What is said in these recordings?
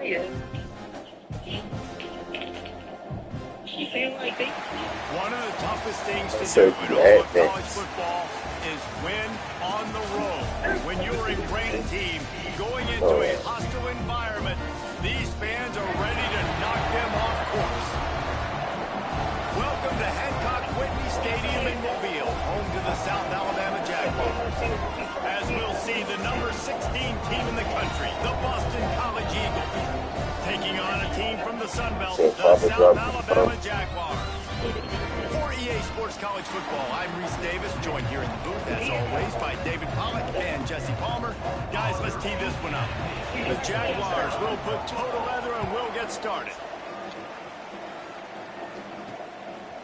One of the toughest things to do in all of college football is win on the road. When you're a ranked team going into a hostile environment, these fans are ready to knock them off course. Welcome to Hancock-Whitney Stadium in Mobile, home to the South Alabama Jaguars. As we'll see, the number 16 team in the country, the Boston College Eagles, taking on a team from the Sun Belt, the South Alabama Jaguars. For EA Sports College Football, I'm Reese Davis, joined here in the booth, as always, by David Pollack and Jesse Palmer. Guys, let's tee this one up. The Jaguars will put total leather and we'll get started.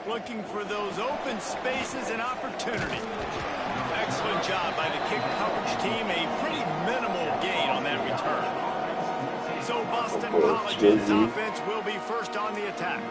Looking for those open spaces and opportunity. Excellent job by the kick coverage team. A pretty minimal gain on that return. So Boston College's offense will be first on the attack.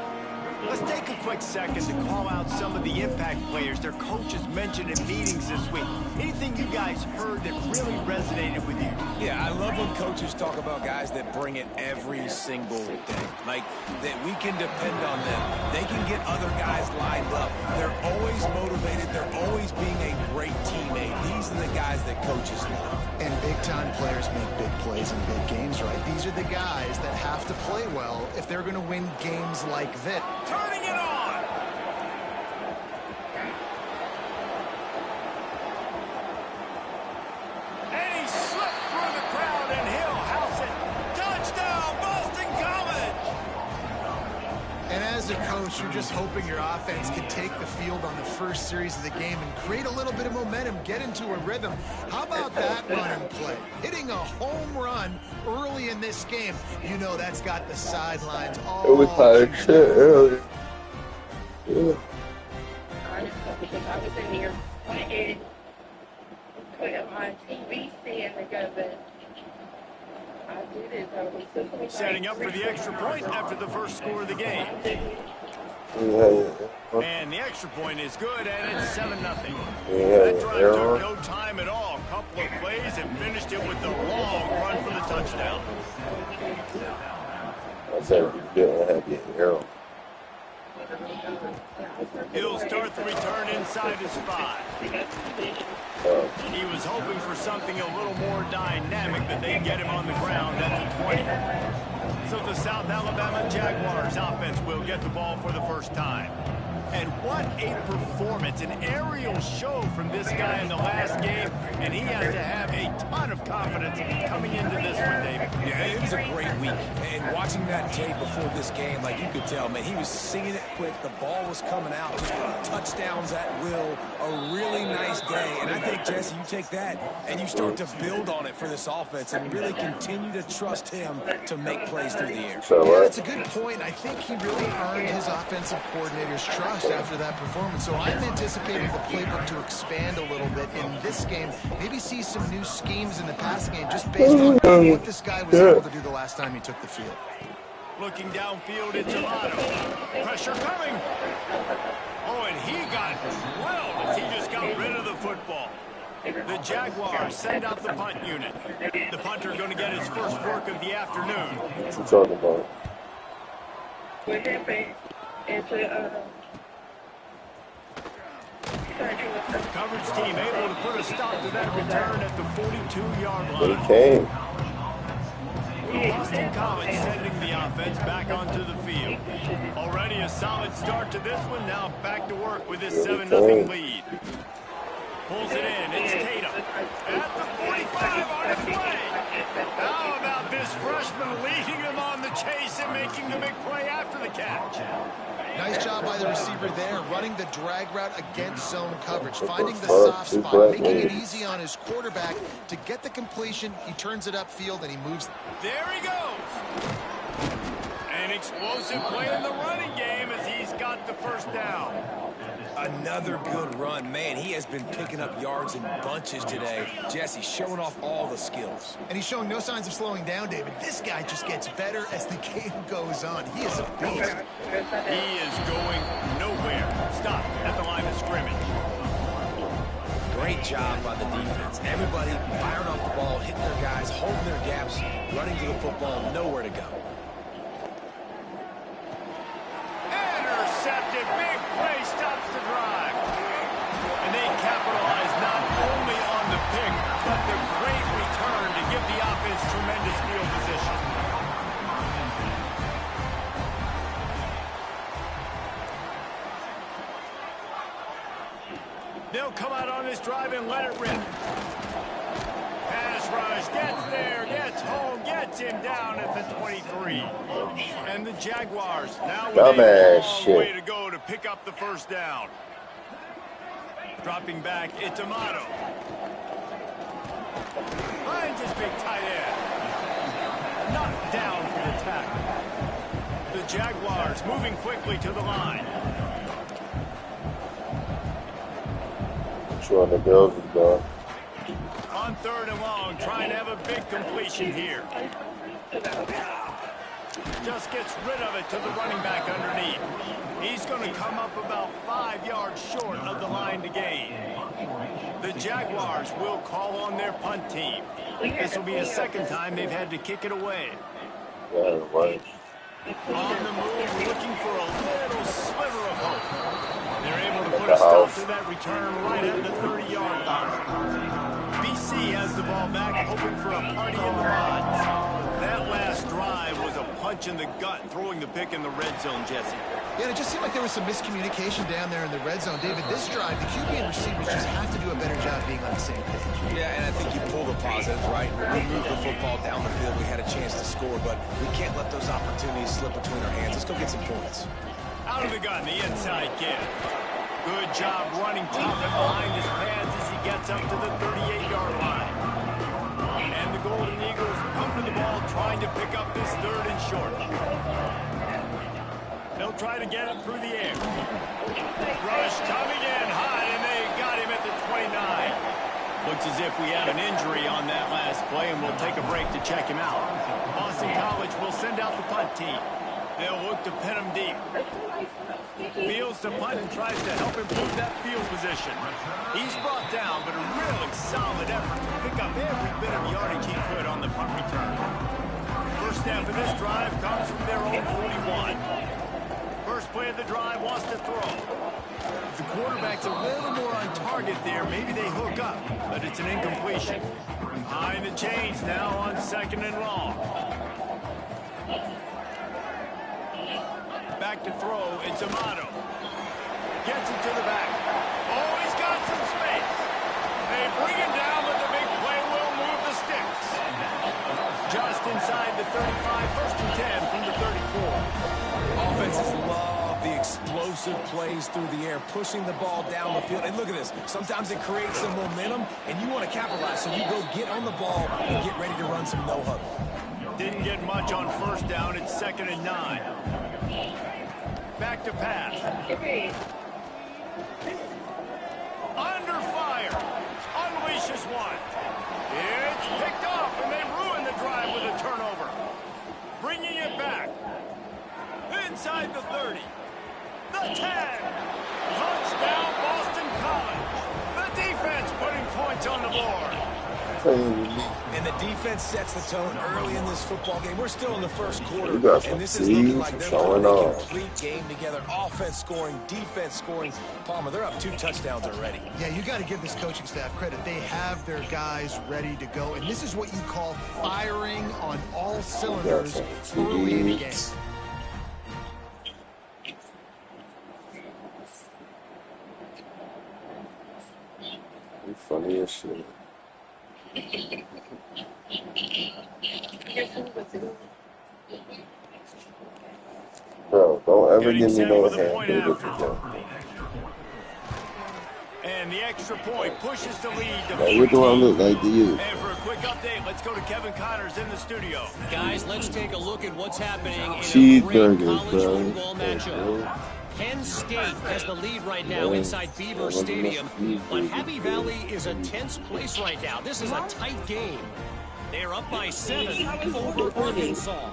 Let's take a quick second to call out some of the impact players their coaches mentioned in meetings this week. Anything you guys heard that really resonated with you? Yeah, I love when coaches talk about guys that bring it every single day. Like, that we can depend on them. They can get other guys lined up. They're always motivated. They're always being a great teammate. These are the guys that coaches love. And big-time players make big plays in big games, right? These are the guys that have to play well if they're going to win games like this. Turning it on! And he slipped through the crowd and he'll house it. Touchdown, Boston College! And as a coach, you're just hoping your offense can take the field on the first series of the game and create a little bit of momentum, get into a rhythm. How about that run and play? Hitting a home run early in this game. You know that's got the sidelines all... It was hard shit earlier. Yeah. Because I was in here playing with my TV stand together. I did it though. Setting up for the extra point after the first score of the game. And the extra point is good, and it's 7-0. That drive took no time at all. A couple of plays and finished it with the long run for the touchdown. I said you didn't have your arrow. He'll start the return inside his 5. He was hoping for something a little more dynamic, but they get him on the ground at the 20. So the South Alabama Jaguars offense will get the ball for the first time. And what a performance, an aerial show from this guy in the last game, and he has to have a ton of confidence coming into this one, David. Yeah, it was a great week, and watching that tape before this game, like you could tell, man, he was singing it quick, the ball was coming out, just touchdowns at will, a really nice day, and I think, Jesse, you take that and you start to build on it for this offense and really continue to trust him to make plays through the air. Yeah, that's a good point. I think he really earned his offensive coordinator's trust after that performance. So I'm anticipating the playbook to expand a little bit in this game. Maybe see some new schemes in the pass game just based on what this guy was able to do the last time he took the field. Looking downfield, it's Amato. Pressure coming. Oh, and he got drilled as he just got rid of the football. The Jaguars send out the punt unit. The punter going to get his first work of the afternoon. What's he talking about? Coverage team able to put a stop to that return at the 42-yard line. But he came. Boston College sending the offense back onto the field. Already a solid start to this one. Now back to work with this 7-0 lead. Pulls it in. It's Tatum. At the 45 on his way. How about this freshman leading them on the chase and making the big play after the catch? Nice job by the receiver there, running the drag route against zone coverage, finding the soft spot, making it easy on his quarterback to get the completion. He turns it upfield and he moves. There he goes. An explosive play in the running game as he's got the first down. Another good run. Man, he has been picking up yards in bunches today. Jesse showing off all the skills. And he's showing no signs of slowing down, David. This guy just gets better as the game goes on. He is a beast. He is going nowhere. Stop at the line of scrimmage. Great job by the defense. Everybody firing off the ball, hitting their guys holding their gaps, running to the football, nowhere to go. Intercepted. Big play stops the drive. And they capitalize not only on the pick, but the great return to give the offense tremendous field position. They'll come out on this drive and let it rip. Pass rush, gets there, gets home, gets him down at the 23. And the Jaguars now with a long way to go to pick up the first down. Dropping back, it's Amato. Finds his big tight end. Knocked down for the tackle. The Jaguars moving quickly to the line. Sure the Bills is gone. On 3rd and long, trying to have a big completion here. Just gets rid of it to the running back underneath. He's going to come up about 5 yards short of the line to gain. The Jaguars will call on their punt team. This will be a second time they've had to kick it away. Yeah, right. On the move, looking for a little sliver of hope. They're able to put a stop to that return right at the 30-yard line. BC has the ball back, hoping for a party in the lines. That last drive was a punch in the gut, throwing the pick in the red zone, Jesse. Yeah, it just seemed like there was some miscommunication down there in the red zone. David, this drive, the QB and receivers just have to do a better job being on the same page. Yeah, and I think you pull the positives, right? We moved the football down the field. We had a chance to score, but we can't let those opportunities slip between our hands. Let's go get some points. Out of the gun, the inside kid. Good job running top and behind his pads as he gets up to the 38-yard line. And the Golden Eagles come to the ball trying to pick up this 3rd and short. They'll try to get it through the air. Rush coming in high, and they got him at the 29. Looks as if we have an injury on that last play, and we'll take a break to check him out. Boston College will send out the punt team. They'll look to pin him deep. Fields to punt and tries to help improve that field position. He's brought down, but a really solid effort to pick up every bit of yardage he could on the punt return. First snap of this drive comes from their own 41. First play of the drive wants to throw. If the quarterback's a little more on target there, maybe they hook up, but it's an incompletion. Behind the chains now on 2nd and long. Back to throw, it's Amato. Gets it to the back. Oh, he's got some space. They bring him down, but the big play will move the sticks. Just inside the 35, 1st and 10 from the 34. Offenses love the explosive plays through the air, pushing the ball down the field. And look at this. Sometimes it creates some momentum, and you want to capitalize, so you go get on the ball and get ready to run some no-huddle. Didn't get much on 1st down. It's 2nd and 9. Back to pass. Under fire. Unleashes one. It's picked off, and they ruin the drive with a turnover. Bringing it back. Inside the 30. The 10. Touchdown, Boston College. The defense putting points on the board. And the defense sets the tone early in this football game. We're still in the first quarter, and this is looking looking like they're putting a complete game together. Offense scoring, defense scoring. Palmer, they're up 2 touchdowns already. Yeah, you got to give this coaching staff credit. They have their guys ready to go, and this is what you call firing on all cylinders early in the game. You funny as shit. Bro, don't ever give me no hand. And the extra point pushes the lead to Hey, what do I look like to you? And for a quick update, let's go to Kevin Connors in the studio. Guys, let's take a look at what's happening in a great college football matchup. Penn State has the lead right now inside Beaver Stadium, but Happy Valley is a tense place right now. This is a tight game. They're up by 7 over Arkansas.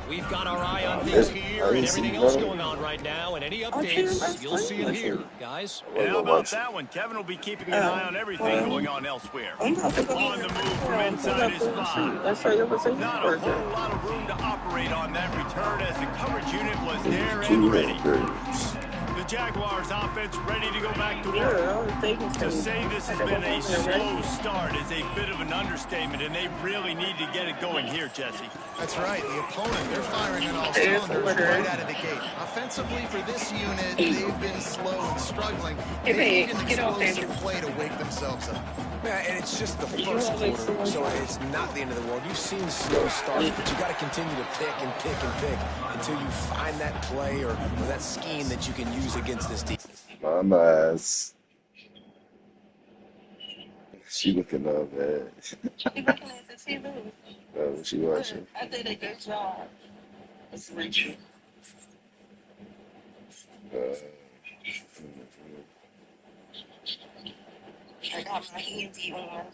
We've got our eye on things here and everything else going on right now, and any updates, you'll see them here, guys. And how about that one? Kevin will be keeping an eye on everything going on elsewhere. On the move from inside his 5. Not a whole lot of room to operate on that return as the coverage unit was there and ready. The Jaguars offense ready to go back to work. To say this has been a slow start is a bit of an understatement, and they really need to get it going here, Jesse. That's right. The opponent, they're firing on all cylinders right out of the gate. Offensively, for this unit, they've been slow and struggling. They need an explosive play to wake themselves up. Yeah, and it's just the first quarter, so it's not the end of the world. You've seen slow starts, but you got to continue to pick and pick and pick until you find that play or that scheme that you can use against this defense. Mama's. She looking up, man. She looking at the TV. What she watching? I did a good job. It's Rachel. I got my handy on.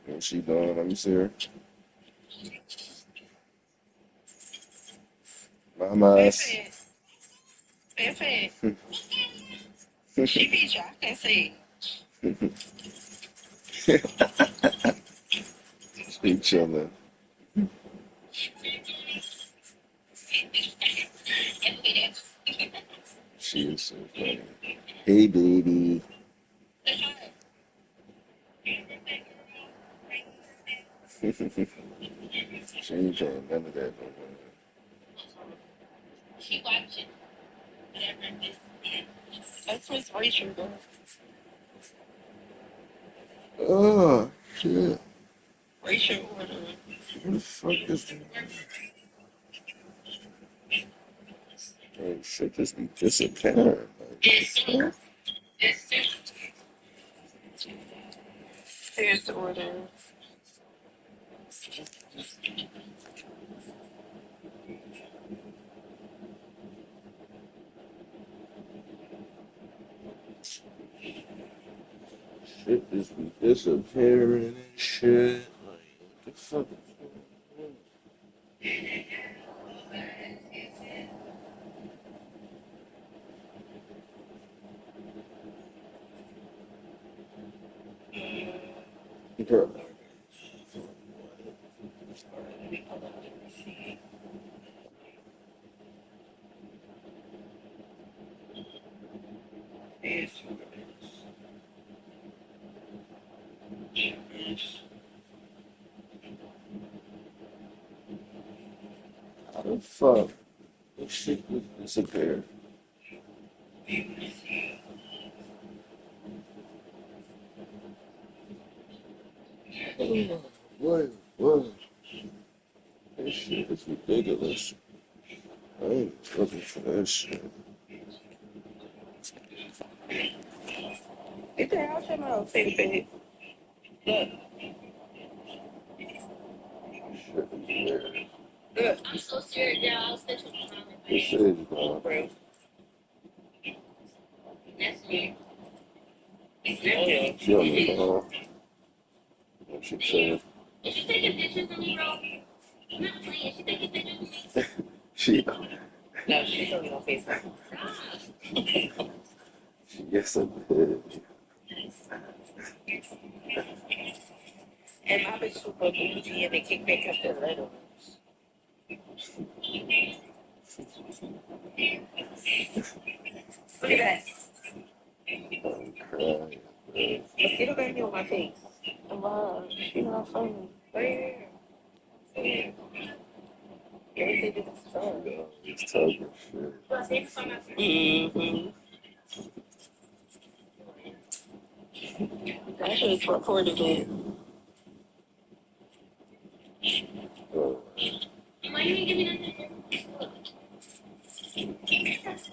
What's she doing? Let me see her. Mama's. Pepe. She be dropping things. She chilling. She is so funny. Hey, baby. She ain't trying none of that no more. She watching. That's Miss Rachel doing. Oh, shit. Rachel ordered. What the fuck is that? Oh, shit, this be disappearing. Like, Here's the order. shit just be disappearing and shit. Like, what the fuck is going on? Girl. How the fuck this shit just disappeared? What? This shit is ridiculous. I ain't looking for that shit. Get the house in my own Pepe. Look. Shit is weird. Look. I'm so scared, y'all. I was thinking This is, bro. That's me. She on the ball. What she saying? Is she taking pictures of me, bro? I'm not playing. Is she taking pictures of me? She. No, she's only on Facebook. She gets a bit. And my bitch super bougie and they kick back up the little. Look at that. I'm crying, bro. Get a baby on my face. Wow, she's not funny. Where? Everything is fun. It's tough and shit. Mm-hmm. That shit's recorded it. Oh.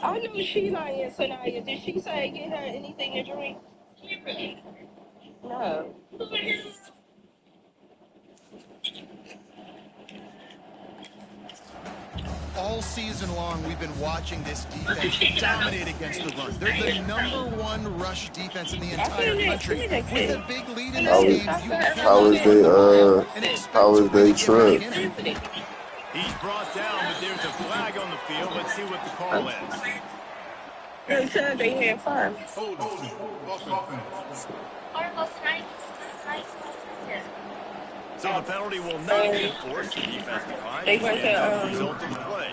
I know she lying, Sanaya. Did she say get her anything to drink? No. all season long we've been watching this defense dominate against the run. They're the #1 rush defense in the entire country. With a big lead in this game, you how is they trip? He's brought down, but there's a flag on the field. Let's see what the call is. They said they had fun. So the penalty will not be enforced. The defense declines. They went to result of the play.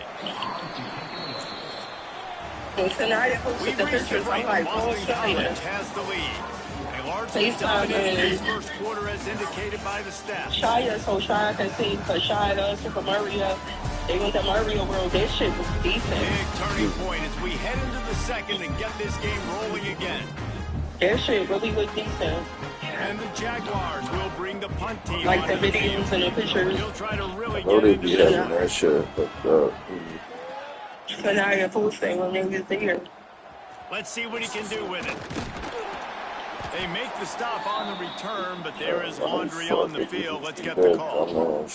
Tonight, We've reached the break. Boston College has the lead. A largely dominated his first quarter as indicated by the stats. Shia, so Shia can see, because Shia does Super Mario. They went to Mario World. This shit was decent. Big turning point as we head into the second and get this game rolling again. That shit really looked decent. And the Jaguars will bring the punt team like the videos and the pictures. He'll try to really get into this. That shit, So now you're posting when they was there. Let's see what he can do with it. They make the stop on the return, but there is Andre on the field. Let's get the call.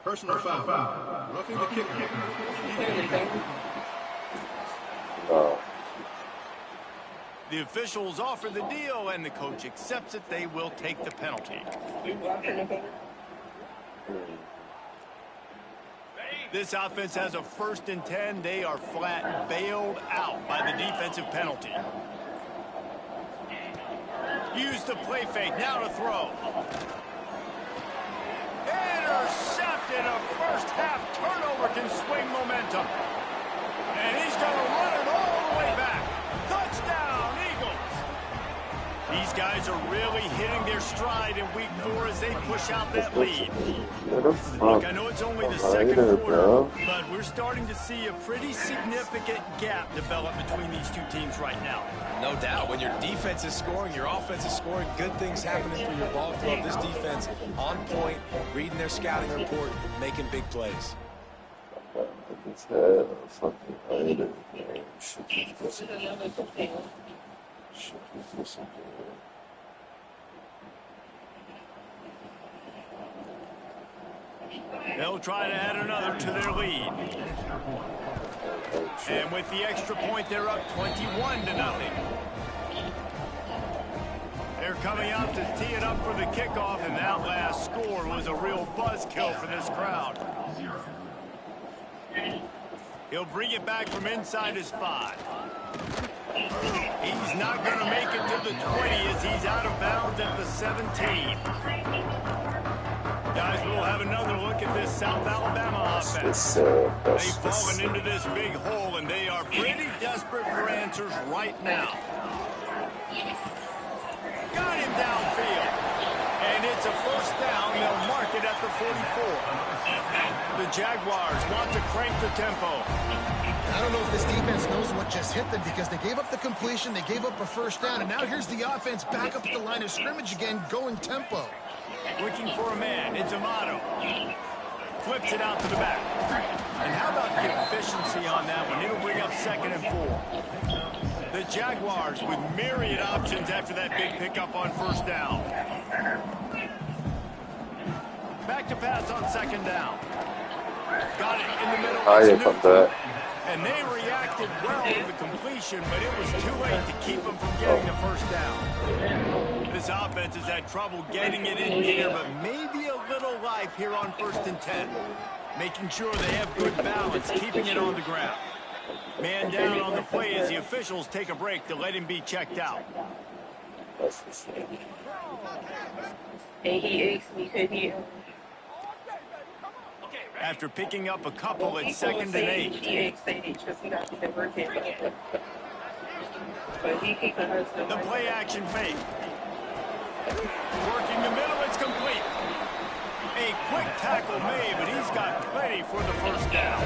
Personal foul. Roughing the kicker. The officials offer the deal, and the coach accepts it. They will take the penalty. This offense has a 1st and 10. They are flat bailed out by the defensive penalty. Use the play fake. Now to throw. Intercepted. A first half turnover can swing momentum. And he's going to run it all the way back. Touchdown, Eagles. These guys are really hitting their stride in week 4 as they push out that lead. Look, I know it's only the second quarter, but we're starting to see a pretty significant gap develop between these two teams right now. No doubt. When your defense is scoring, your offense is scoring, good things happening for your ball club. This defense on point, reading their scouting report, making big plays. They'll try to add another to their lead. And with the extra point, they're up 21-0. They're coming out to tee it up for the kickoff, and that last score was a real buzzkill for this crowd. He'll bring it back from inside his 5. He's not going to make it to the 20 as he's out of bounds at the 17. Guys, we'll have another look at this South Alabama offense. They've fallen into this big hole, and they are pretty desperate for answers right now. Got him downfield. And it's a first down. They'll mark it at the 44. The Jaguars want to crank the tempo. I don't know if this defense knows what just hit them because they gave up the completion, they gave up a first down, and now here's the offense back up at the line of scrimmage again, going tempo. Looking for a man. It's Amato. Flips it out to the back. And how about the efficiency on that one? It'll bring up 2nd and 4. The Jaguars with myriad options after that big pickup on first down. Back to pass on 2nd down. Got it in the middle. And they reacted well to the completion, but it was too late to keep them from getting the first down. This offense has had trouble getting it in gear, but maybe a little life here on 1st and 10. Making sure they have good balance, keeping it on the ground. Man down on the play as the officials take a break to let him be checked out. And he asked me, could he... After picking up a couple at 2nd and 8. He asked because he got the work in. But he keeping her still. The play action fake. Working the middle, it's complete. A quick tackle made, but he's got plenty for the first down.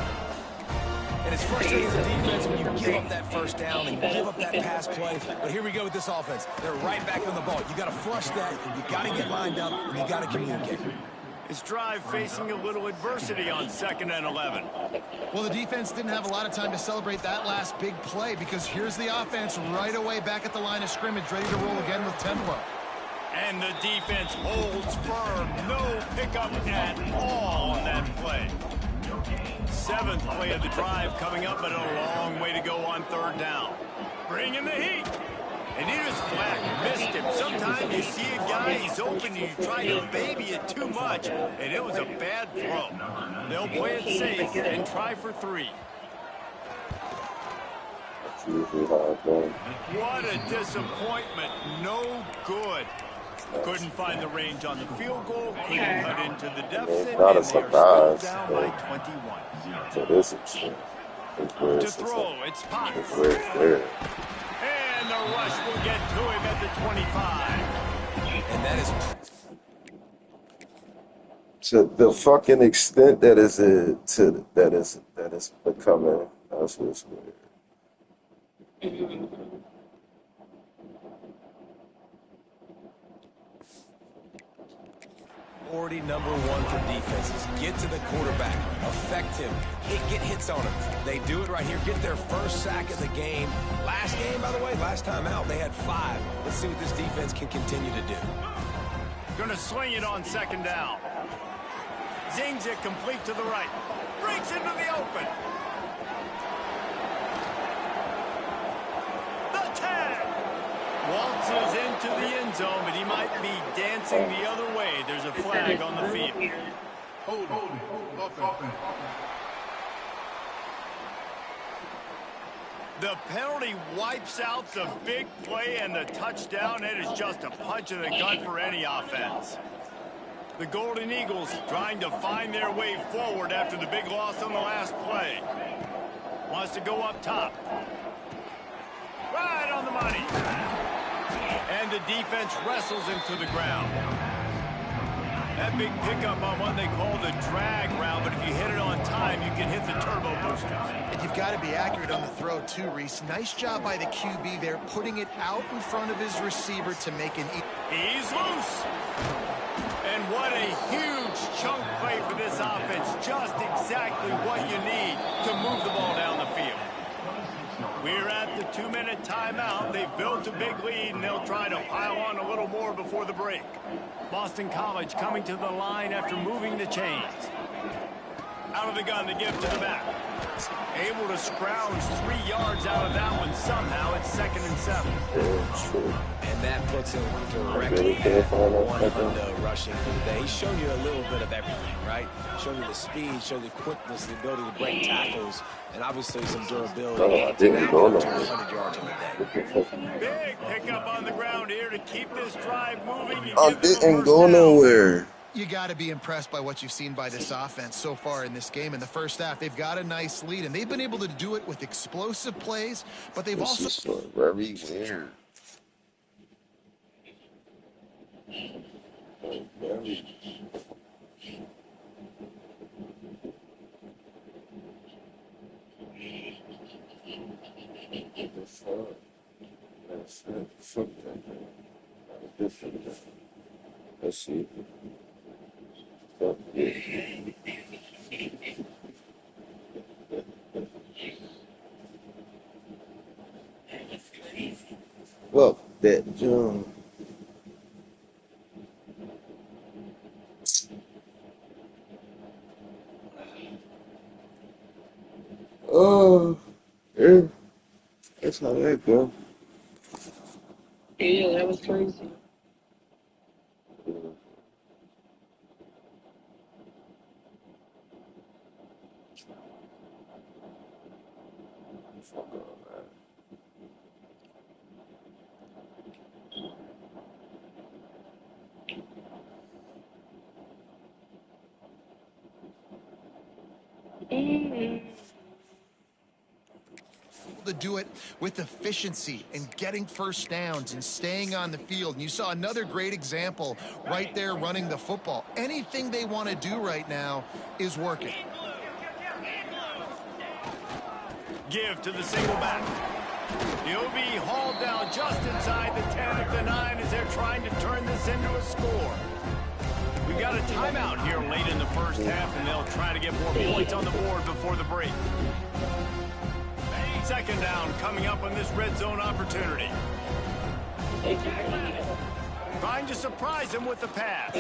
And it's frustrating as a defense when you give up that first down and give up that pass play. But here we go with this offense. They're right back on the ball. You got to flush that. You got to get lined up, and you got to communicate. His drive facing a little adversity on 2nd and 11. Well, the defense didn't have a lot of time to celebrate that last big play because here's the offense right away back at the line of scrimmage, ready to roll again with tempo. And the defense holds firm. No pickup at all on that play. 7th play of the drive coming up, but a long way to go on 3rd down. Bring in the heat. And he just flat missed him. Sometimes you see a guy, he's open, and you try to baby it too much, and it was a bad throw. They'll play it safe and try for 3. What a disappointment. No good. Couldn't find the range on the field goal. Couldn't cut into the deficit. Not a surprise. Down by 21. So this is to throw. It's Potts. And the rush will get to him at the 25. And that is... To the fucking extent that is becoming, that's what's weird. Priority number 1 for defenses. Get to the quarterback. Affect him. Get hits on him. They do it right here. Get their first sack of the game. Last game, by the way, last time out, they had 5. Let's see what this defense can continue to do. Gonna swing it on 2nd down. Zings it complete to the right. Breaks into the open. Waltzes into the end zone, but he might be dancing the other way. There's a flag on the field. Hold. The penalty wipes out the big play and the touchdown. It is just a punch in the gut for any offense. The Golden Eagles trying to find their way forward after the big loss on the last play. Wants to go up top. Right on the money. And the defense wrestles him to the ground. That big pickup on what they call the drag route, but if you hit it on time, you can hit the turbo boosters. And you've got to be accurate on the throw, too, Reese. Nice job by the QB there, putting it out in front of his receiver to make an... He's loose. And what a huge chunk play for this offense. Just exactly what you need to move the ball down the field. We're at the 2-minute timeout. They've built a big lead, and they'll try to pile on a little more before the break. Boston College coming to the line after moving the chains. Out of the gun to give to the back. Able to scrounge 3 yards out of that one somehow. It's 2nd and 7. And that puts him directly at 1 on the rushing for the day. He's shown you a little bit of everything, right? Shown you the speed, shown you the quickness, the ability to break tackles, and obviously some durability. I didn't go 100 yards on the day. Big pickup on the ground here to keep this drive moving. I didn't go nowhere. You got to be impressed by what you've seen by this offense so far in this game. In the first half, they've got a nice lead, and they've been able to do it with explosive plays, but they've also... This is very weird. Very... Let's see. Well, that John. Oh, yeah. That's how that go. Yeah, that was crazy. To do it with efficiency and getting first downs and staying on the field. And you saw another great example right there running the football. Anything they want to do right now is working. Give to the single back. He'll be hauled down just inside the 10 of the 9 as they're trying to turn this into a score. We've got a timeout here late in the first half, and they'll try to get more points on the board before the break. 2nd down coming up on this red zone opportunity. Trying to surprise him with the pass.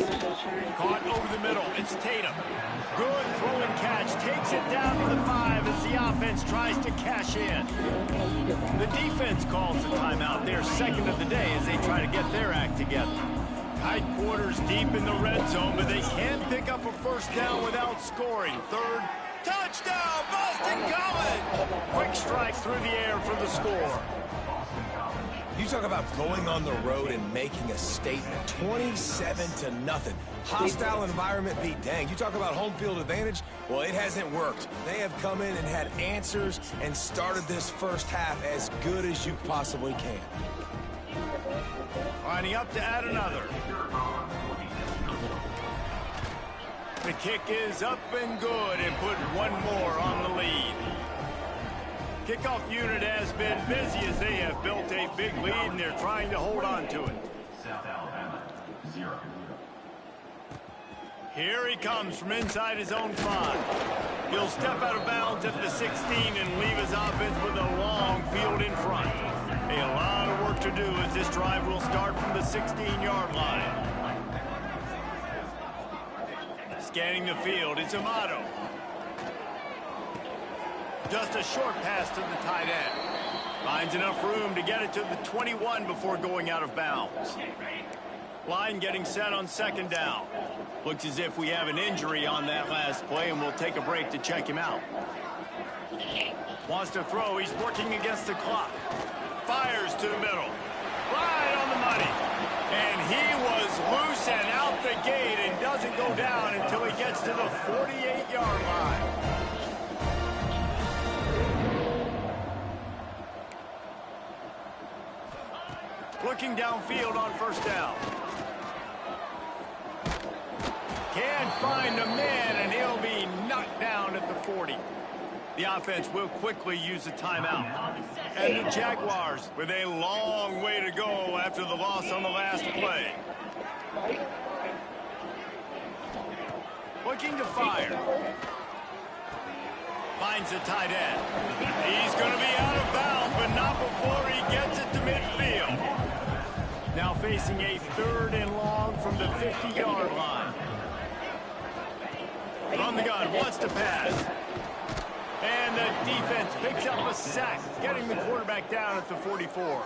Caught over the middle. It's Tatum. Good throwing catch. Takes it down to the 5 as the offense tries to cash in. The defense calls the timeout. They're second of the day as they try to get their act together. Tight quarters deep in the red zone, but they can't pick up a first down without scoring. Third, touchdown, Boston College! Quick strike through the air for the score. You talk about going on the road and making a statement. 27-0. Hostile environment be dang. You talk about home field advantage. Well, it hasn't worked. They have come in and had answers and started this first half as good as you possibly can. Lining up to add another. The kick is up and good and put one more on the lead. Kickoff unit has been busy as they have built a big lead and they're trying to hold on to it. Here he comes from inside his own 5. He'll step out of bounds at the 16 and leave his offense with a long field in front. A lot of work to do as this drive will start from the 16-yard line. Scanning the field, it's Amato. Just a short pass to the tight end. Finds enough room to get it to the 21 before going out of bounds. Line getting set on second down. Looks as if we have an injury on that last play, and we'll take a break to check him out. Wants to throw. He's working against the clock. Fires to the middle. Right on the money. And he was loose and out the gate and doesn't go down until he gets to the 48-yard line. Looking downfield on first down. Can't find a man, and he'll be knocked down at the 40. The offense will quickly use a timeout. And the Jaguars with a long way to go after the loss on the last play. Looking to fire. Finds the tight end. He's going to be out of bounds, but not before he gets it to midfield. Now facing a 3rd and long from the 50-yard line. From the gun, wants to pass. And the defense picks up a sack, getting the quarterback down at the 44.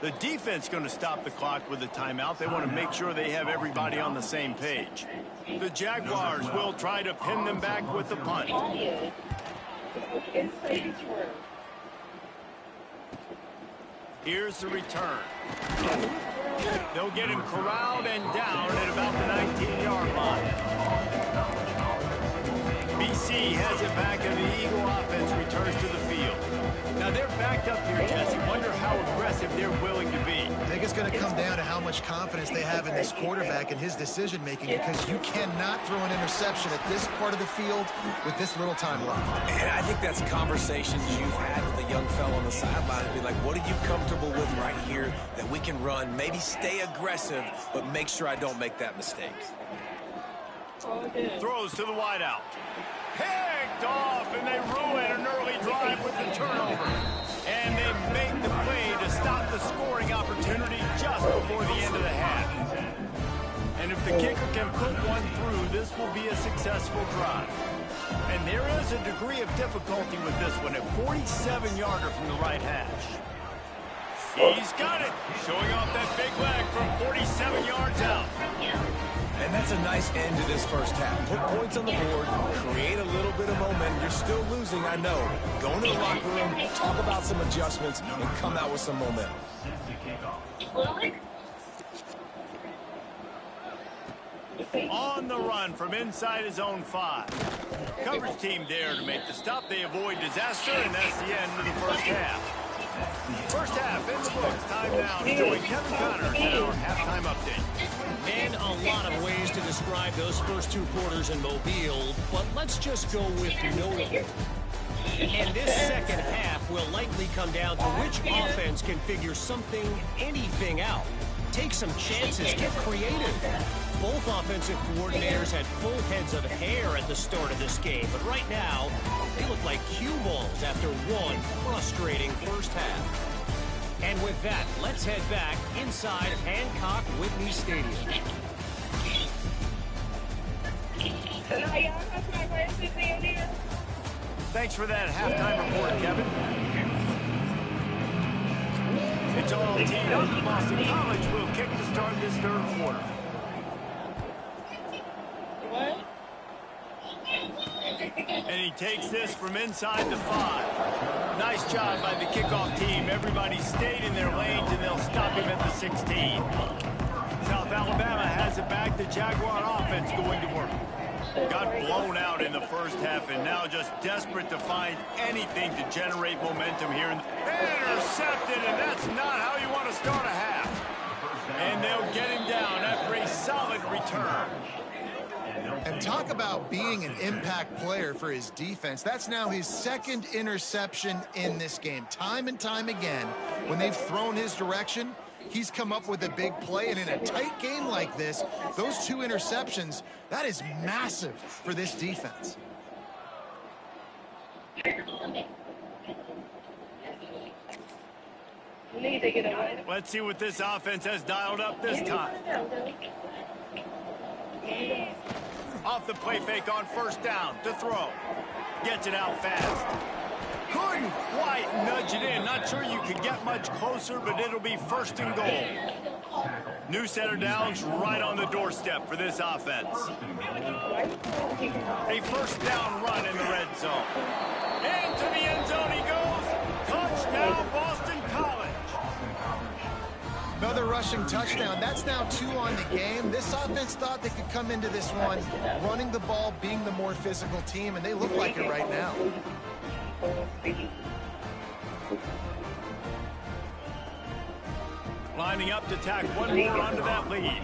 The defense going to stop the clock with a timeout. They want to make sure they have everybody on the same page. The Jaguars will try to pin them back with the punt. Here's the return. They'll get him corralled and down at about the 19-yard line. BC has it back, and the Eagle offense returns to the field. Now they're backed up here, Jesse. Wonder how aggressive they're willing to be. I think it's going to come down to how much confidence they have in this quarterback and his decision-making, because you cannot throw an interception at this part of the field with this little time left. And I think that's conversations you've had with the young fellow on the sideline and be like, what are you comfortable with right here that we can run? Maybe stay aggressive, but make sure I don't make that mistake. Throws to the wideout. Picked off, and they ruin an early drive with the turnover. And they make the play to stop the scoring opportunity just before the end of the half. And if the kicker can put one through, this will be a successful drive. And there is a degree of difficulty with this one, a 47-yarder from the right hash. He's got it, showing off that big leg from 47 yards out. And that's a nice end to this first half. Put points on the board, create a little bit of momentum. You're still losing, I know. Go into the locker room, talk about some adjustments, and come out with some momentum. On the run from inside his own 5. Coverage team there to make the stop. They avoid disaster, and that's the end of the first half. First half in the books. Time now to join Kevin Connors in our halftime update. And a lot of ways to describe those first 2 quarters in Mobile, but let's just go with notable. And this second half will likely come down to which offense can figure something, anything out. Take some chances, get creative. Both offensive coordinators had full heads of hair at the start of this game, but right now, they look like cue balls after one frustrating first half. And with that, let's head back inside Hancock Whitney Stadium. Thanks for that halftime report, Kevin. It's all teed up. Boston College will kick to start this third quarter. And he takes this from inside the 5. Nice job by the kickoff team. Everybody stayed in their lanes, and they'll stop him at the 16. South Alabama has it back. The Jaguar offense going to work. Got blown out in the first half, and now just desperate to find anything to generate momentum here. Intercepted, and that's not how you want to start a half. And they'll get him down after a solid return. And talk about being an impact player for his defense. That's now his second interception in this game. Time and time again, when they've thrown his direction, he's come up with a big play. And in a tight game like this, those 2 interceptions, that is massive for this defense. Let's see what this offense has dialed up this time. Off the play fake on first down to throw. Gets it out fast. Couldn't quite nudge it in. Not sure you could get much closer, but it'll be first and goal. New center downs right on the doorstep for this offense. A first down run in the red zone. Into the end zone he goes. Touchdown, Boston College. Another rushing touchdown. That's now 2 on the game. This offense thought they could come into this one running the ball, being the more physical team, and they look like it right now. Lining up to tack one more onto that lead.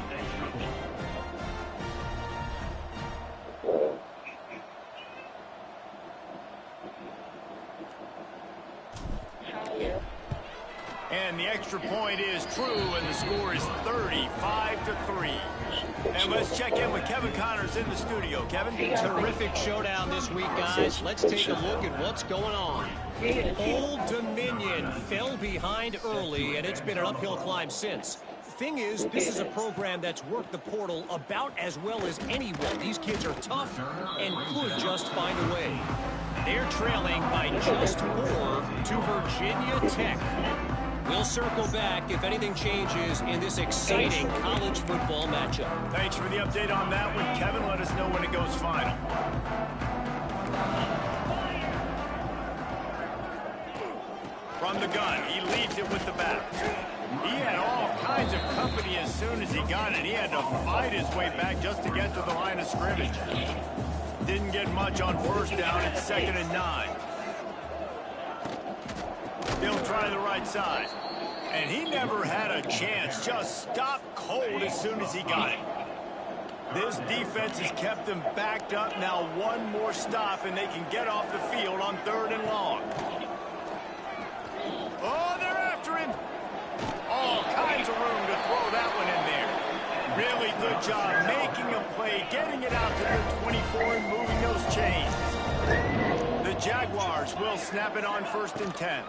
And the extra point is true, and the score is 35-3. And let's check in with Kevin Connors in the studio. Kevin? Terrific showdown this week, guys. Let's take a look at what's going on. Old Dominion fell behind early, and it's been an uphill climb since. Thing is, this is a program that's worked the portal about as well as anyone. These kids are tough and could just find a way. They're trailing by just 4 to Virginia Tech. We'll circle back if anything changes in this exciting college football matchup. Thanks for the update on that one, Kevin. Let us know when it goes final. From the gun, he leads it with the back. He had all kinds of company as soon as he got it. He had to fight his way back just to get to the line of scrimmage. Didn't get much on first down. It's 2nd and 9. He'll try the right side. And he never had a chance. Just stopped cold as soon as he got it. This defense has kept them backed up. Now one more stop, and they can get off the field on 3rd and long. Oh, they're after him. All kinds of room to throw that one in there. Really good job making a play, getting it out to the 24 and moving those chains. The Jaguars will snap it on 1st and 10.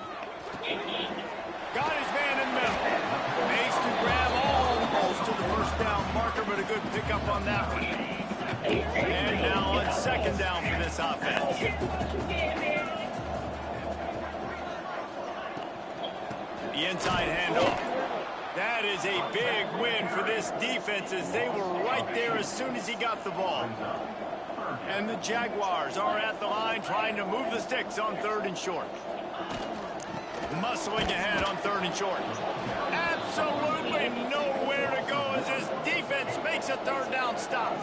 Got his man in the middle. Makes to grab almost to the first down marker, but a good pickup on that one. And now on 2nd down for this offense. The inside handoff. That is a big win for this defense as they were right there as soon as he got the ball. And the Jaguars are at the line trying to move the sticks on 3rd and short. Muscling ahead on 3rd and short. Absolutely nowhere to go as his defense makes a 3rd down stop.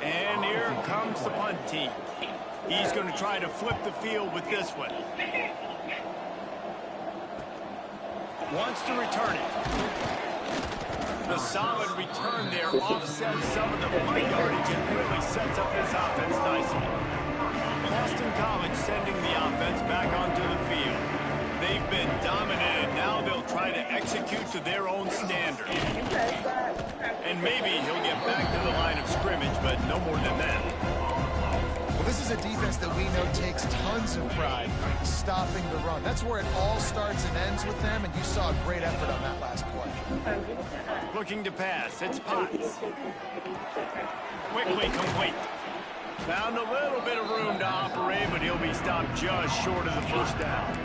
And here comes the punt team. He's going to try to flip the field with this one. Wants to return it. The solid return there offsets some of the punt yardage and really sets up this offense nicely. Boston College sending the offense back onto the field. They've been dominated. Now they'll try to execute to their own standard. And maybe he'll get back to the line of scrimmage, but no more than that. Well, This is a defense that we know takes tons of pride stopping the run. That's where it all starts and ends with them, and you saw a great effort on that last play. Looking to pass. It's Potts. Quickly complete. Found a little bit of room to operate, but he'll be stopped just short of the first down.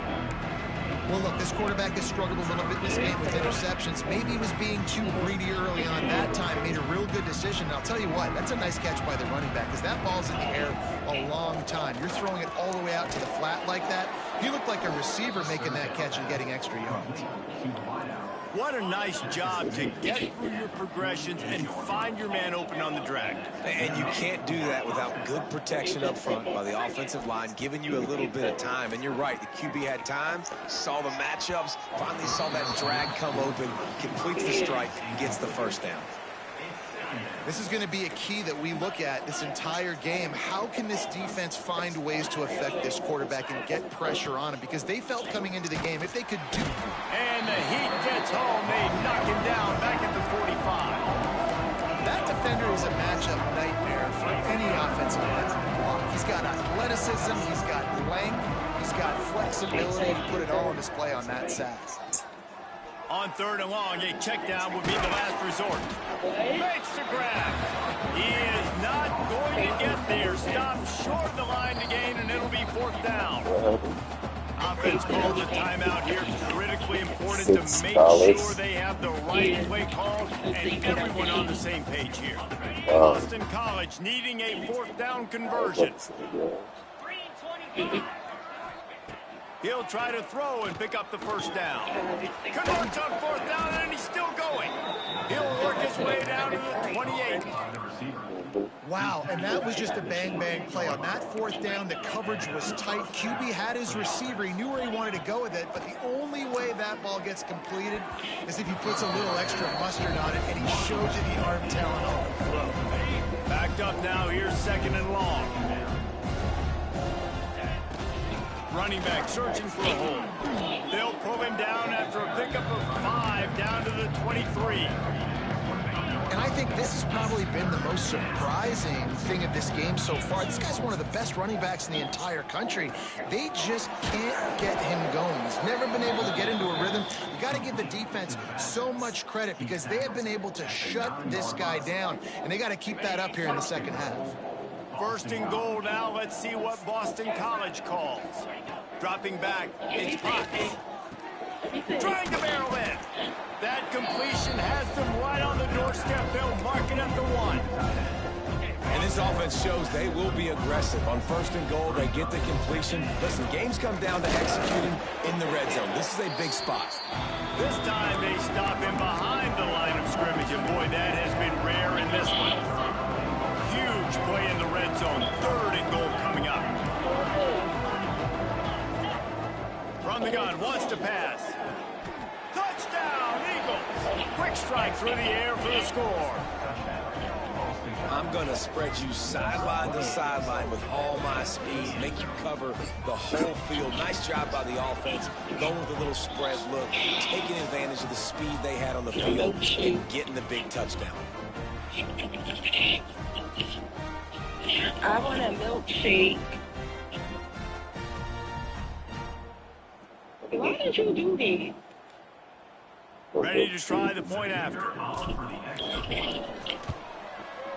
Well, look, this quarterback has struggled a little bit in this game with interceptions. Maybe he was being too greedy early on. That time made a real good decision. And I'll tell you what, that's a nice catch by the running back because that ball's in the air a long time. You're throwing it all the way out to the flat like that. He looked like a receiver making that catch and getting extra yards. What a nice job to get through your progressions and find your man open on the drag. And you can't do that without good protection up front by the offensive line, giving you a little bit of time. And you're right, the QB had time, saw the matchups, finally saw that drag come open, completes the strike, and gets the first down. This is going to be a key that we look at this entire game. How can this defense find ways to affect this quarterback and get pressure on him? Because they felt coming into the game, if they could do... And the heat gets home. They knock him down back at the 45. That defender is a matchup nightmare for any offensive lineman to block. He's got athleticism, he's got length, he's got flexibility. He put it all on display on that sack. On 3rd and long, a check down would be the last resort. Makes the grab. He is not going to get there. Stopped short of the line to gain, and it'll be 4th down. Offense calls a timeout here. Critically important to make sure they have the right play call and everyone on the same page here. Boston College needing a 4th down conversion. He'll try to throw and pick up the first down. Converts on 4th down, and he's still going. He'll work his way down to the 28. Wow, and that was just a bang-bang play. On that 4th down, the coverage was tight. QB had his receiver. He knew where he wanted to go with it, but the only way that ball gets completed is if he puts a little extra mustard on it, and he shows you the arm talent on the throw. Backed up now. Here's 2nd and long. Running back searching for a hole. They'll pull him down after a pickup of 5 down to the 23. And I think this has probably been the most surprising thing of this game so far. This guy's one of the best running backs in the entire country. They just can't get him going. He's never been able to get into a rhythm. You got to give the defense so much credit because they have been able to shut this guy down, and they got to keep that up here in the second half. 1st and goal now. Let's see what Boston College calls. Dropping back, it's Potts. Trying to barrel in. That completion has them right on the doorstep. They'll mark it at the 1. And this offense shows they will be aggressive. On 1st and goal, they get the completion. Listen, games come down to executing in the red zone. This is a big spot. This time they stop him behind the line of scrimmage, and boy, that has been rare in this one. Huge play in the red zone. 3rd and goal coming up. From the gun, wants to pass. Touchdown, Eagles. Quick strike through the air for the score. I'm going to spread you sideline to sideline with all my speed, make you cover the whole field. Nice job by the offense, going with a little spread look, taking advantage of the speed they had on the field and getting the big touchdown. I want a milkshake. Why did you do this? Ready to try the point after.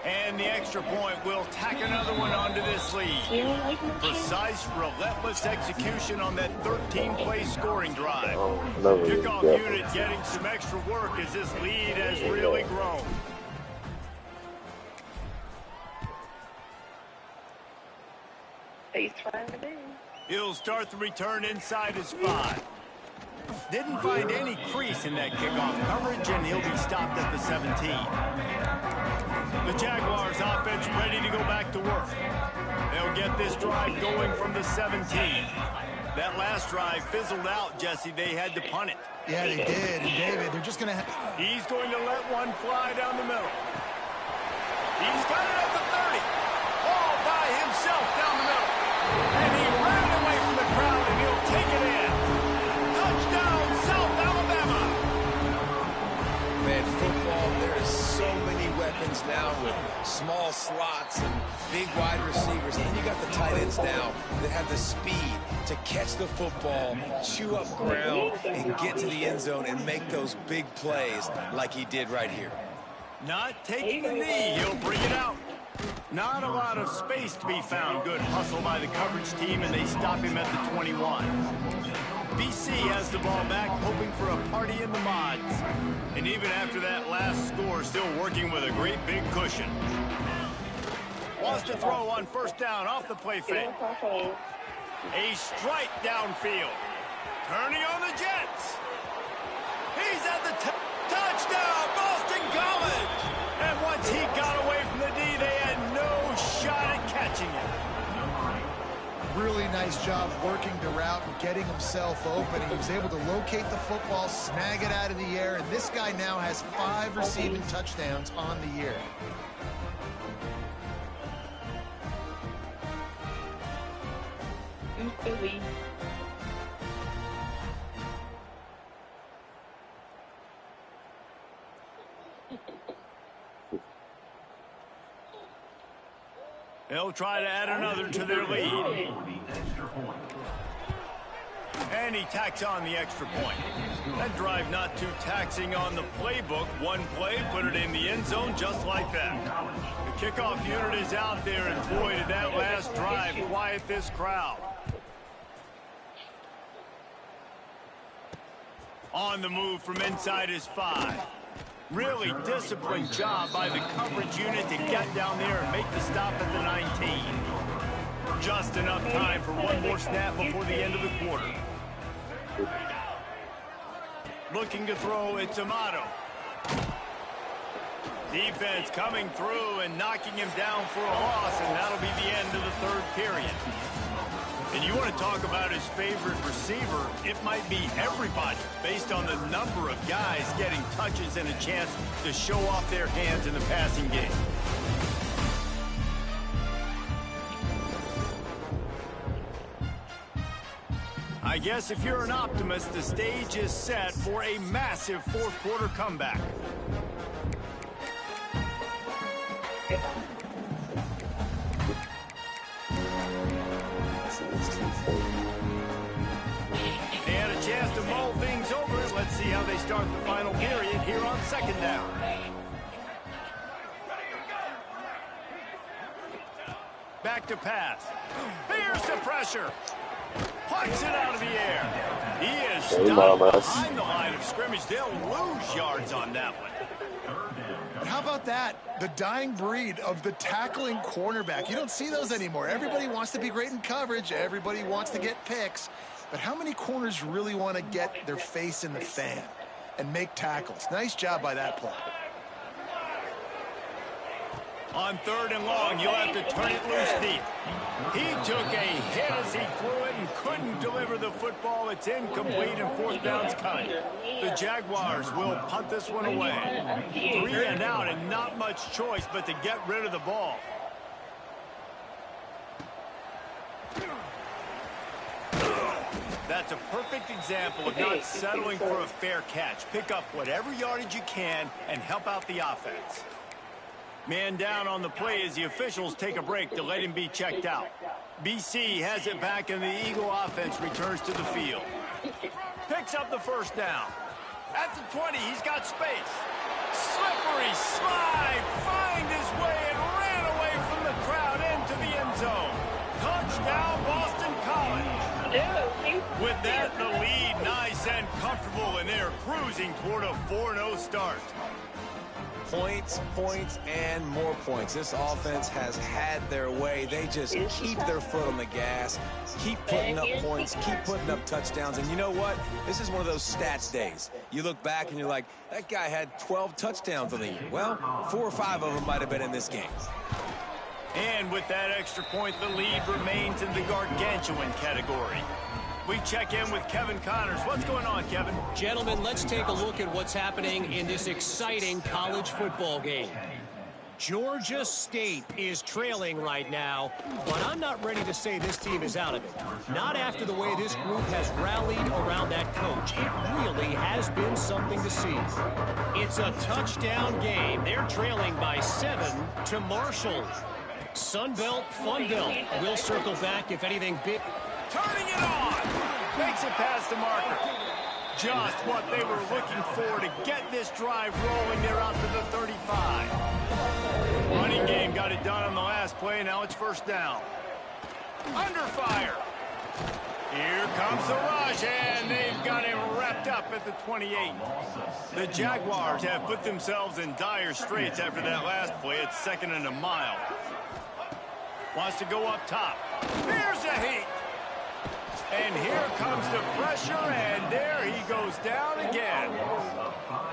And the extra point will tack another one onto this lead. Precise, relentless execution on that 13-play scoring drive. Kickoff unit getting some extra work as this lead has really grown. He'll start the return inside his 5. Didn't find any crease in that kickoff coverage, and he'll be stopped at the 17. The Jaguars offense ready to go back to work. They'll get this drive going from the 17. That last drive fizzled out, Jesse. They had to punt it. Yeah, they did. And David, they're just going to... He's going to let one fly down the middle. He's got it at the 30. All by himself down the middle. And he ran away from the crowd, and he'll take it in. Touchdown, South Alabama. Man, football, there is so many weapons now with small slots and big wide receivers, and you got the tight ends now that have the speed to catch the football, chew up ground, and get to the end zone and make those big plays like he did right here. Not taking the knee, he'll bring it out. Not a lot of space to be found. Good hustle by the coverage team, and they stop him at the 21. BC has the ball back, hoping for a party in the mods. And even after that last score, still working with a great big cushion. Wants to throw on first down off the play fake. A strike downfield. Turning on the Jets. He's at the touchdown, Boston College. And once he got away from the D, they had no shot at catching it. Really nice job working the route and getting himself open. He was able to locate the football, snag it out of the air, and this guy now has 5 receiving touchdowns on the year. They'll try to add another to their lead. And he tacks on the extra point. That drive not too taxing on the playbook. One play, put it in the end zone just like that. The kickoff unit is out there, and boy, did that last drive quiet this crowd. On the move from inside his 5. Really disciplined job by the coverage unit to get down there and make the stop at the 19. Just enough time for one more snap before the end of the quarter. Looking to throw, it's Amato. Defense coming through and knocking him down for a loss, and that'll be the end of the third period. And you want to talk about his favorite receiver, it might be everybody based on the number of guys getting touches and a chance to show off their hands in the passing game. I guess if you're an optimist, the stage is set for a massive fourth quarter comeback. They had a chance to mull things over. Let's see how they start the final period here on second down. Back to pass. Here's the pressure. Punts it out of the air. He is stopped behind the line of scrimmage. They'll lose yards on that one. But how about that? The dying breed of the tackling cornerback. You don't see those anymore. Everybody wants to be great in coverage. Everybody wants to get picks. But how many corners really want to get their face in the fan and make tackles? Nice job by that play. On third and long, you'll have to turn it loose deep. He took a hit as he threw it and couldn't deliver the football. It's incomplete and fourth down's coming. The Jaguars will punt this one away. 3 and out and not much choice but to get rid of the ball. That's a perfect example of not settling for a fair catch. Pick up whatever yardage you can and help out the offense. Man down on the play as the officials take a break to let him be checked out. BC has it back and the Eagle offense returns to the field. Picks up the first down. At the 20, he's got space. Slippery slide, find his way and ran away from the crowd into the end zone. Touchdown, Boston College. With that, the lead nice and comfortable, and they're cruising toward a 4-0 start. Points, points, and more points. This offense has had their way. They just keep their foot on the gas, keep putting up points, keep putting up touchdowns. And you know what? This is one of those stats days. You look back and you're like, that guy had 12 touchdowns on the year. Well, 4 or 5 of them might have been in this game. And with that extra point, the lead remains in the gargantuan category. We check in with Kevin Connors. What's going on, Kevin? Gentlemen, let's take a look at what's happening in this exciting college football game. Georgia State is trailing right now, but I'm not ready to say this team is out of it. Not after the way this group has rallied around that coach. It really has been something to see. It's a touchdown game. They're trailing by 7 to Marshall. Sunbelt, Funbelt. We'll circle back if anything big. Turning it on. Makes it past the marker. Just what they were looking for to get this drive rolling. They're out to the 35. Running game got it done on the last play. Now it's first down. Under fire. Here comes the rush, and they've got him wrapped up at the 28. The Jaguars have put themselves in dire straits after that last play. It's 2nd and a mile. Wants to go up top. Here's the heat. And here comes the pressure, and there he goes down again.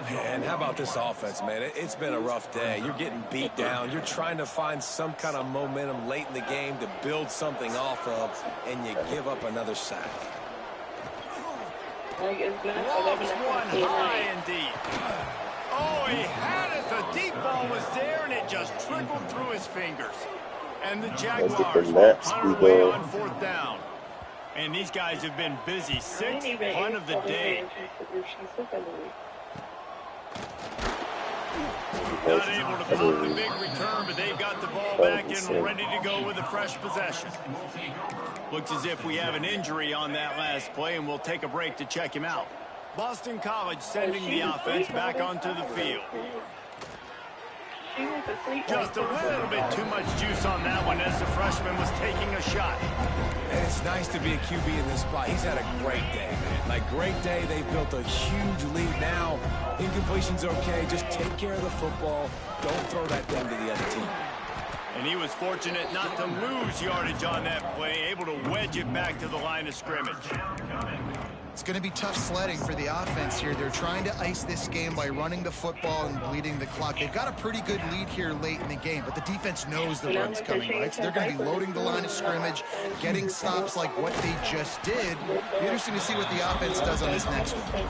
And how about this offense, man? It's been a rough day. You're getting beat down. You're trying to find some kind of momentum late in the game to build something off of, and you give up another sack. Lofts one high and deep. Oh, he had it. The deep ball was there, and it just trickled through his fingers. And the Jaguars will punt away on 4th down. And these guys have been busy. 6th punt of the day. Not able to pop the big return, but they've got the ball back and ready to go with a fresh possession. Looks as if we have an injury on that last play, and we'll take a break to check him out. Boston College sending the offense back onto the field. Just a little bit too much juice on that one as the freshman was taking a shot. And it's nice to be a QB in this spot. He's had a great day, man. Like, great day. They've built a huge lead now. Incompletion's okay. Just take care of the football. Don't throw that thing to the other team. And he was fortunate not to lose yardage on that play, able to wedge it back to the line of scrimmage. It's going to be tough sledding for the offense here. They're trying to ice this game by running the football and bleeding the clock. They've got a pretty good lead here late in the game, but the defense knows the run's coming, right? So they're going to be loading the line of scrimmage, getting stops like what they just did. It'll be interesting to see what the offense does on this next one.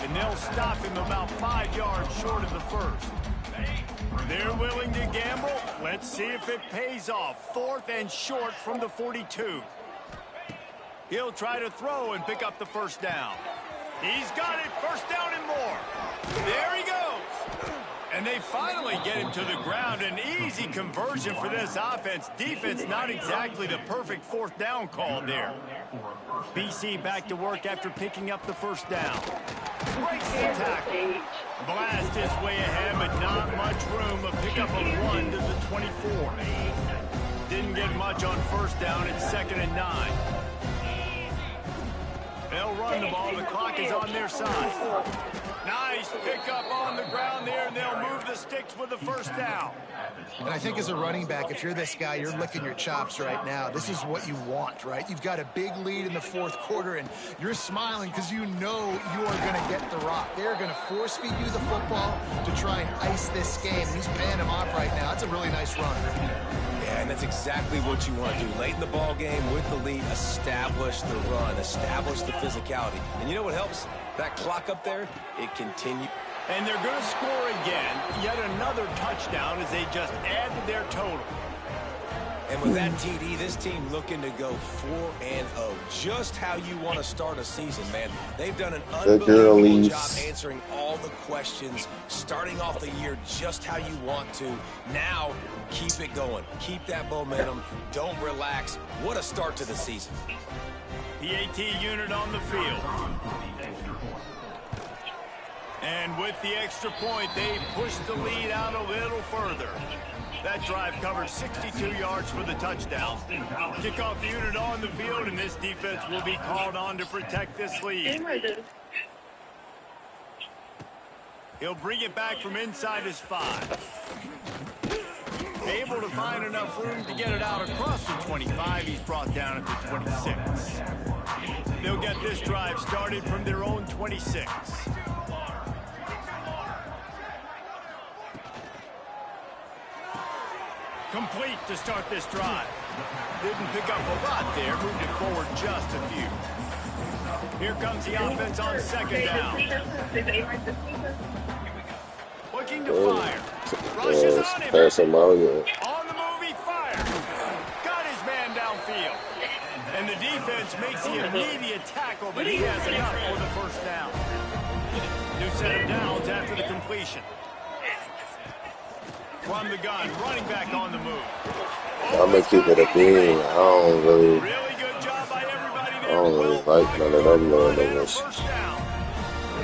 And they'll stop him about 5 yards short of the first. They're willing to gamble. Let's see if it pays off. 4th and short from the 42. He'll try to throw and pick up the first down. He's got it. First down and more. There he goes. And they finally get him to the ground. An easy conversion for this offense. Defense not exactly the perfect 4th down call there. BC back to work after picking up the first down. Breaks the tackle. Blast his way ahead, but not much room. A pickup of 1 to the 24. Didn't get much on first down. It's 2nd and 9. They'll run the ball. The clock is on their side. Nice pickup on the ground there, and they'll move the sticks with the first down. And I think as a running back, if you're this guy, you're licking your chops right now. This is what you want, right? You've got a big lead in the 4th quarter, and you're smiling because you know you are going to get the rock. They're going to force feed you the football to try and ice this game. He's paying him off right now. That's a really nice run. Yeah, and that's exactly what you want to do. Late in the ball game with the lead, establish the run, establish the physicality. And you know what helps? That clock up there, it continues. And they're going to score again. Yet another touchdown as they just add to their total. And with that TD, this team looking to go 4-0. Just how you want to start a season, man. They've done an unbelievable job answering all the questions, starting off the year just how you want to. Now, keep it going. Keep that momentum. Don't relax. What a start to the season. PAT unit on the field. And with the extra point, they push the lead out a little further. That drive covered 62 yards for the touchdown. Kick off the unit on the field, and this defense will be called on to protect this lead. He'll bring it back from inside his 5. Able to find enough room to get it out across the 25. He's brought down at the 26. They'll get this drive started from their own 26. Complete to start this drive. Didn't pick up a lot there. Moved it forward just a few. Here comes the offense on 2nd down. Looking to fire. Rushes on him. On the move, he fires. Got his man downfield. And the defense makes the immediate tackle, but he has enough for the first down. New set of downs after the completion. From the gun, running back on the move. I'm gonna keep it a bean. I don't really good job by everybody I there. don't really like none of them little niggas.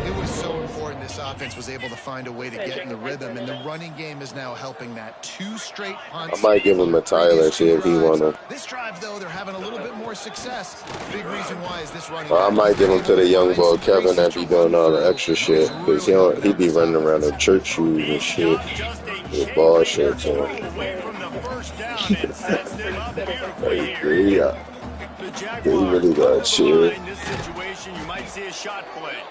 It was so important this offense was able to find a way to get in the rhythm, and the running game is now helping that. 2 straight punts. I might give him a Tyler, see if he wanna. This drive, though, they're having a little bit more success. Big reason why is this running. I might give him to the young boy Kevin that be doing all the extra shit, because he be running around in church shoes and shit with ball shirts on. Yeah. He really got shit. In this situation, you might see a shot play.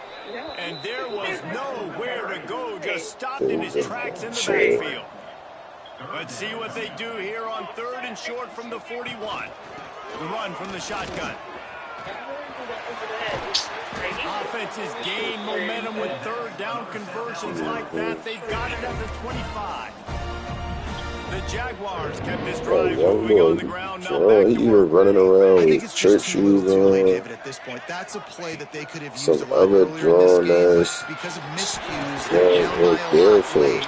And there was nowhere to go, just stopped in his tracks in the backfield. Let's see what they do here on 3rd and short from the 41. The run from the shotgun. Offenses gain momentum with 3rd down conversions like that. They've got it at the 25. The Jaguars kept this drive moving on the ground. He was running around with church shoes on. At this point, that's a play that they could have used Some other drawn ass. because of miscues. Barefoot.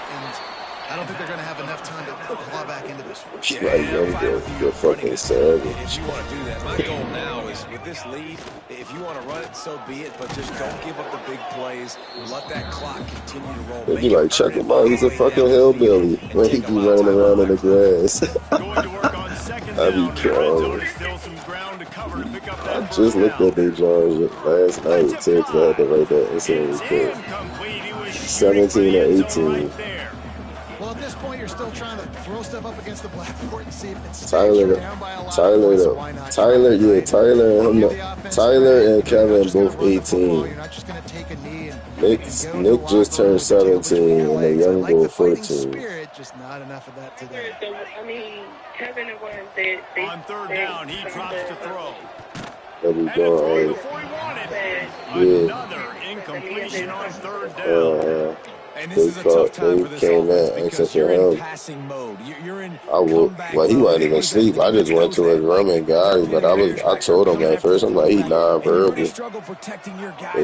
I don't think they're going to have enough time to claw back into this one. You're fucking savage. If you want to do that, my goal now is with this lead, if you want to run it, so be it, but just don't give up the big plays. Let that clock continue to roll. They be like, check him out, he's a fucking hillbilly when he be running around in the grass. I be crying. I just looked at their jobs last night, too, because I had to write that incident report. 17 or 18. Well, at this point, you're still trying to throw stuff up against the blackboard and see if it's Tyler and Kevin both 18. Nick just turned 17 and the young boy 14. Just not enough of that today. I mean, Kevin and one on 3rd down, he drops to throw. There we go. Another incompletion on 3rd down. And this is a tough time for this offense because you're in passing mode. You're in well, he wasn't even asleep. I just went to his room and got him, but I told him at first, I'm like, he's non-verbal.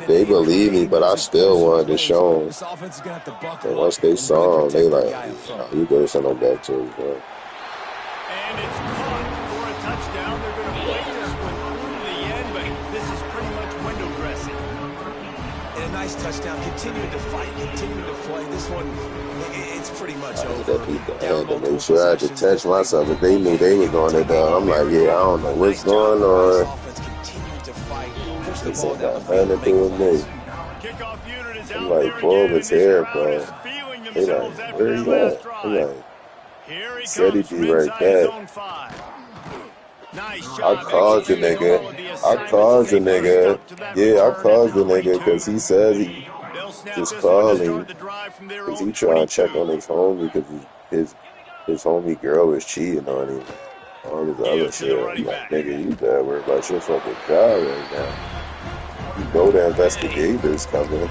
They believe me, but I still wanted to show him. And once they saw him, they like, oh, you go send him back to his room. And it's caught for a touchdown. They're going to play this one through the end, but this is pretty much window dressing. And a nice touchdown. Continuing to fight, continuing to play. This one, it's pretty much over. I had to make sure I had to touch myself. If they knew they were going to down, I'm like, yeah, I don't know what's going on. They said that nothing to do with me. I'm like, boy, it's here, bro. They like, where you at? I'm like, said he'd be right back. I called the nigga. Yeah, I called the nigga because he said he just called him because he trying to check on his homie because his homie girl was cheating on him. All this other shit. I'm like, nigga, you better worry about your fucking job right now. You know the investigators coming.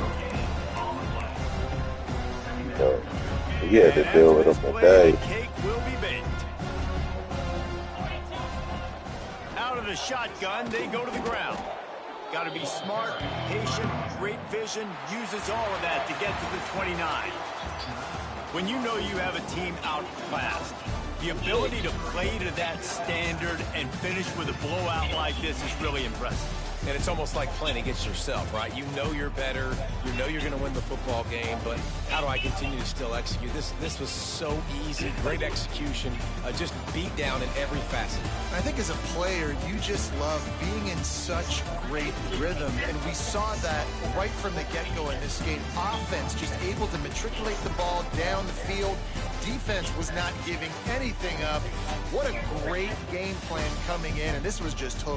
He had to deal with him today. The shotgun, they go to the ground. Got to be smart, patient, great vision, uses all of that to get to the 29. When you know you have a team outclassed, the ability to play to that standard and finish with a blowout like this is really impressive. And it's almost like playing against yourself, right? You know you're better. You know you're going to win the football game, but how do I continue to still execute? This was so easy. Great execution. Just beat down in every facet. I think as a player, you just love being in such great rhythm, and we saw that right from the get-go in this game. Offense just able to matriculate the ball down the field. Defense was not giving anything up. What a great game plan coming in, and this was just total.